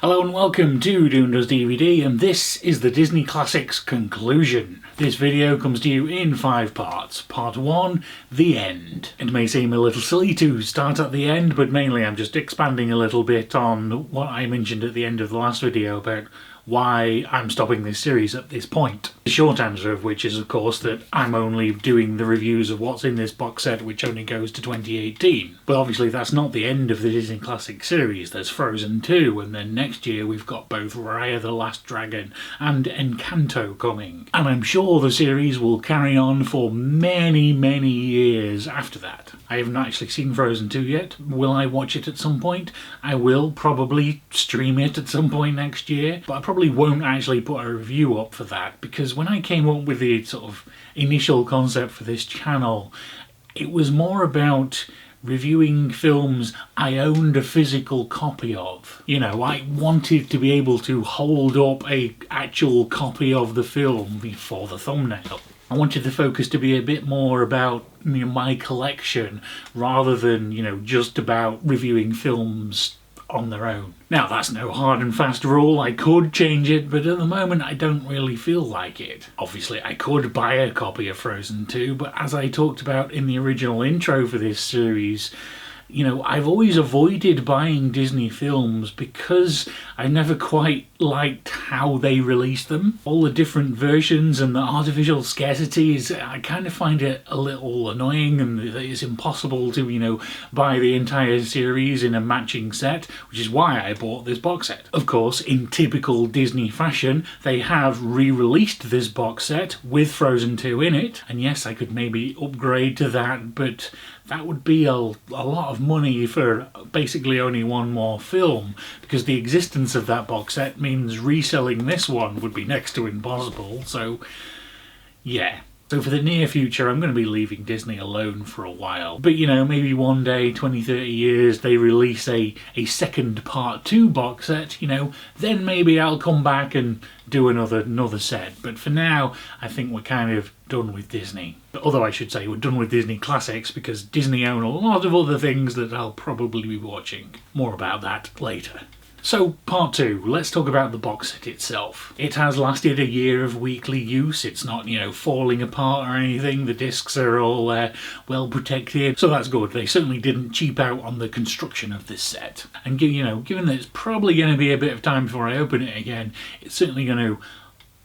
Hello and welcome to Doom Does DVD, and this is the Disney Classics conclusion. This video comes to you in 5 parts. Part 1, the end. It may seem a little silly to start at the end, but mainly I'm just expanding a little bit on what I mentioned at the end of the last video about why I'm stopping this series at this point. The short answer of which is, of course, that I'm only doing the reviews of what's in this box set, which only goes to 2018. But obviously that's not the end of the Disney Classic series. There's Frozen 2, and then next year we've got both Raya the Last Dragon and Encanto coming. And I'm sure the series will carry on for many, many years after that. I haven't actually seen Frozen 2 yet. Will I watch it at some point? I will probably stream it at some point next year, but I probably won't actually put a review up for that, because when I came up with the sort of initial concept for this channel, it was more about reviewing films I owned a physical copy of. You know, I wanted to be able to hold up a actual copy of the film for the thumbnail. I wanted the focus to be a bit more about my collection rather than, just about reviewing films on their own. Now, that's no hard and fast rule. I could change it, but at the moment I don't really feel like it. Obviously, I could buy a copy of Frozen 2, but as I talked about in the original intro for this series, I've always avoided buying Disney films because I never quite liked how they released them. All the different versions and the artificial scarcities, I kind of find it a little annoying, and it's impossible to, buy the entire series in a matching set, which is why I bought this box set. Of course, in typical Disney fashion, they have re-released this box set with Frozen 2 in it, and yes, I could maybe upgrade to that, but that would be a lot of money for basically only one more film, because the existence of that box set means reselling this one would be next to impossible, so yeah. So for the near future, I'm going to be leaving Disney alone for a while. But maybe one day, 20, 30 years, they release a second part 2 box set, then maybe I'll come back and do another set. But for now, I think we're kind of done with Disney. Although I should say we're done with Disney Classics, because Disney own a lot of other things that I'll probably be watching. More about that later. So, part 2, let's talk about the box set itself. It has lasted a year of weekly use. It's not, falling apart or anything. The discs are all well protected, so that's good. They certainly didn't cheap out on the construction of this set. And given that it's probably going to be a bit of time before I open it again, it's certainly going to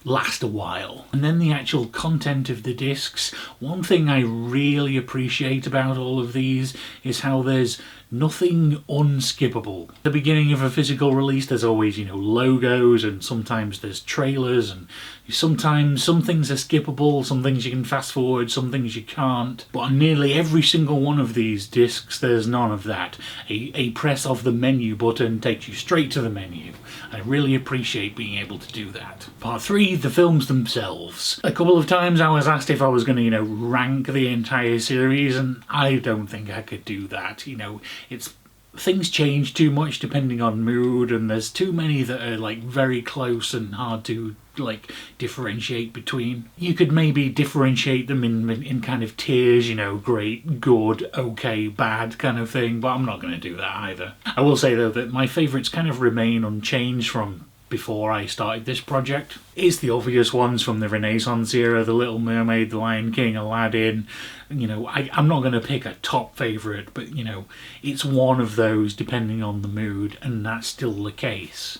last a while. And then the actual content of the discs. One thing I really appreciate about all of these is how there's nothing unskippable. At the beginning of a physical release, there's always, logos, and sometimes there's trailers, and sometimes some things are skippable, some things you can fast forward, some things you can't. But on nearly every single one of these discs, there's none of that. A press of the menu button takes you straight to the menu. I really appreciate being able to do that. Part 3, the films themselves. A couple of times I was asked if I was going to, rank the entire series, and I don't think I could do that. Things change too much depending on mood, and there's too many that are very close and hard to differentiate between. You could maybe differentiate them in kind of tiers, great, good, okay, bad kind of thing, but I'm not going to do that either. I will say though that my favourites kind of remain unchanged from before I started this project. It's the obvious ones from the Renaissance era: The Little Mermaid, The Lion King, Aladdin. I'm not going to pick a top favourite, but it's one of those depending on the mood, and that's still the case.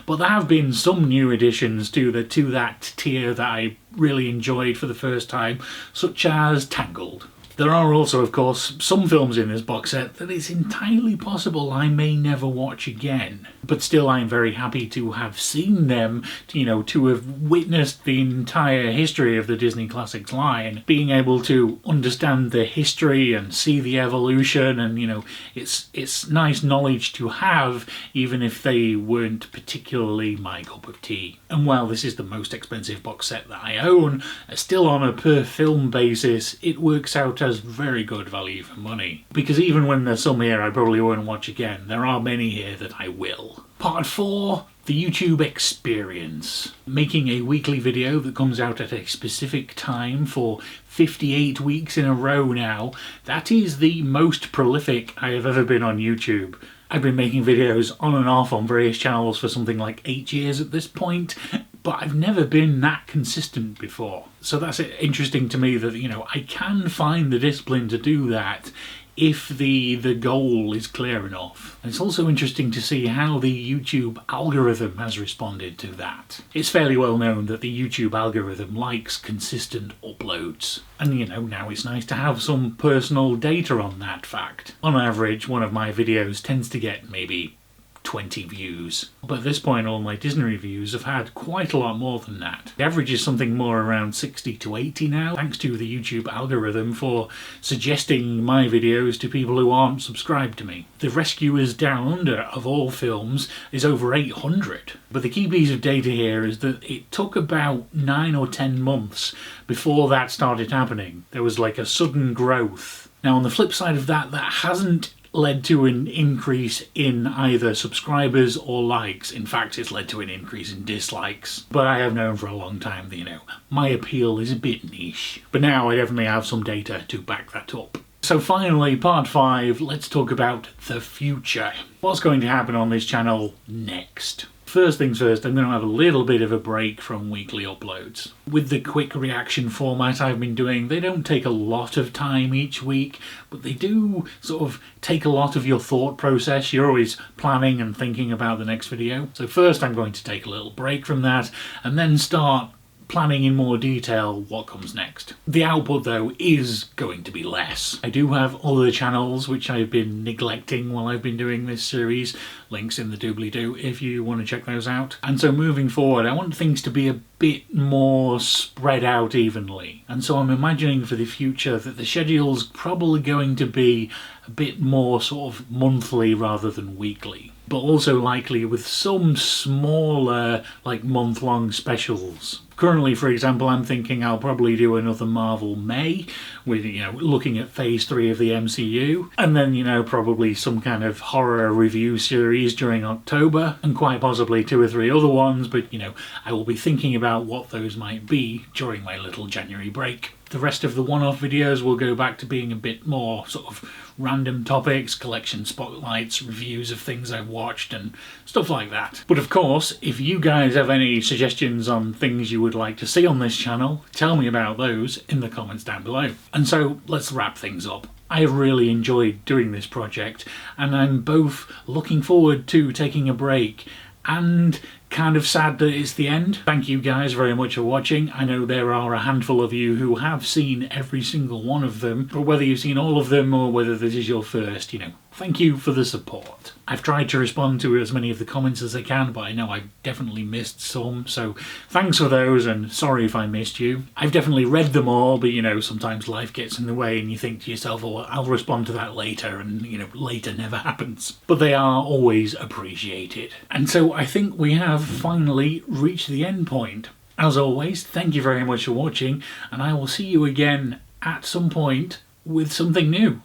But there have been some new additions to that tier that I really enjoyed for the first time, such as Tangled. There are also, of course, some films in this box set that it's entirely possible I may never watch again. But still, I'm very happy to have seen them, to have witnessed the entire history of the Disney Classics line, being able to understand the history and see the evolution, and, it's nice knowledge to have, even if they weren't particularly my cup of tea. And while this is the most expensive box set that I own, still on a per film basis, it works out as very good value for money. Because even when there's some here I probably won't watch again, there are many here that I will. Part 4, the YouTube experience. Making a weekly video that comes out at a specific time for 58 weeks in a row now, that is the most prolific I have ever been on YouTube. I've been making videos on and off on various channels for something like 8 years at this point, but I've never been that consistent before. So that's interesting to me that, you know, I can find the discipline to do that if the goal is clear enough. And it's also interesting to see how the YouTube algorithm has responded to that. It's fairly well known that the YouTube algorithm likes consistent uploads. And you know, now it's nice to have some personal data on that fact. On average, one of my videos tends to get maybe 20 views. But at this point, all my Disney reviews have had quite a lot more than that. The average is something more around 60 to 80 now, thanks to the YouTube algorithm for suggesting my videos to people who aren't subscribed to me. The Rescuers Down Under of all films is over 800. But the key piece of data here is that it took about 9 or 10 months before that started happening. There was like a sudden growth. Now on the flip side of that, that hasn't led to an increase in either subscribers or likes. In fact, it's led to an increase in dislikes. But I have known for a long time that, you know, my appeal is a bit niche. But now I definitely have some data to back that up. So finally, part 5, let's talk about the future. What's going to happen on this channel next? First things first, I'm going to have a little bit of a break from weekly uploads. With the quick reaction format I've been doing, they don't take a lot of time each week, but they do sort of take a lot of your thought process. You're always planning and thinking about the next video. So first I'm going to take a little break from that and then start planning in more detail what comes next. The output though is going to be less. I do have other channels which I've been neglecting while I've been doing this series, links in the doobly-doo if you want to check those out. And so moving forward I want things to be a bit more spread out evenly, and so I'm imagining for the future that the schedule's probably going to be a bit more sort of monthly rather than weekly, but also likely with some smaller like month-long specials. Currently, for example, I'm thinking I'll probably do another Marvel May with, you know, looking at phase 3 of the MCU, and then, you know, probably some kind of horror review series during October, and quite possibly 2 or 3 other ones, but, you know, I will be thinking about what those might be during my little January break. The rest of the one-off videos will go back to being a bit more sort of random topics, collection spotlights, reviews of things I've watched and stuff like that. But of course, if you guys have any suggestions on things you would like to see on this channel, tell me about those in the comments down below. And so let's wrap things up. I have really enjoyed doing this project, and I'm both looking forward to taking a break and kind of sad that it's the end. Thank you guys very much for watching. I know there are a handful of you who have seen every single one of them, but whether you've seen all of them or whether this is your first, you know, thank you for the support. I've tried to respond to as many of the comments as I can, but I know I definitely missed some, so thanks for those and sorry if I missed you. I've definitely read them all, but you know, sometimes life gets in the way and you think to yourself, oh, I'll respond to that later, and you know, later never happens. But they are always appreciated. And so I think we have finally reached the end point. As always, thank you very much for watching, and I will see you again at some point with something new.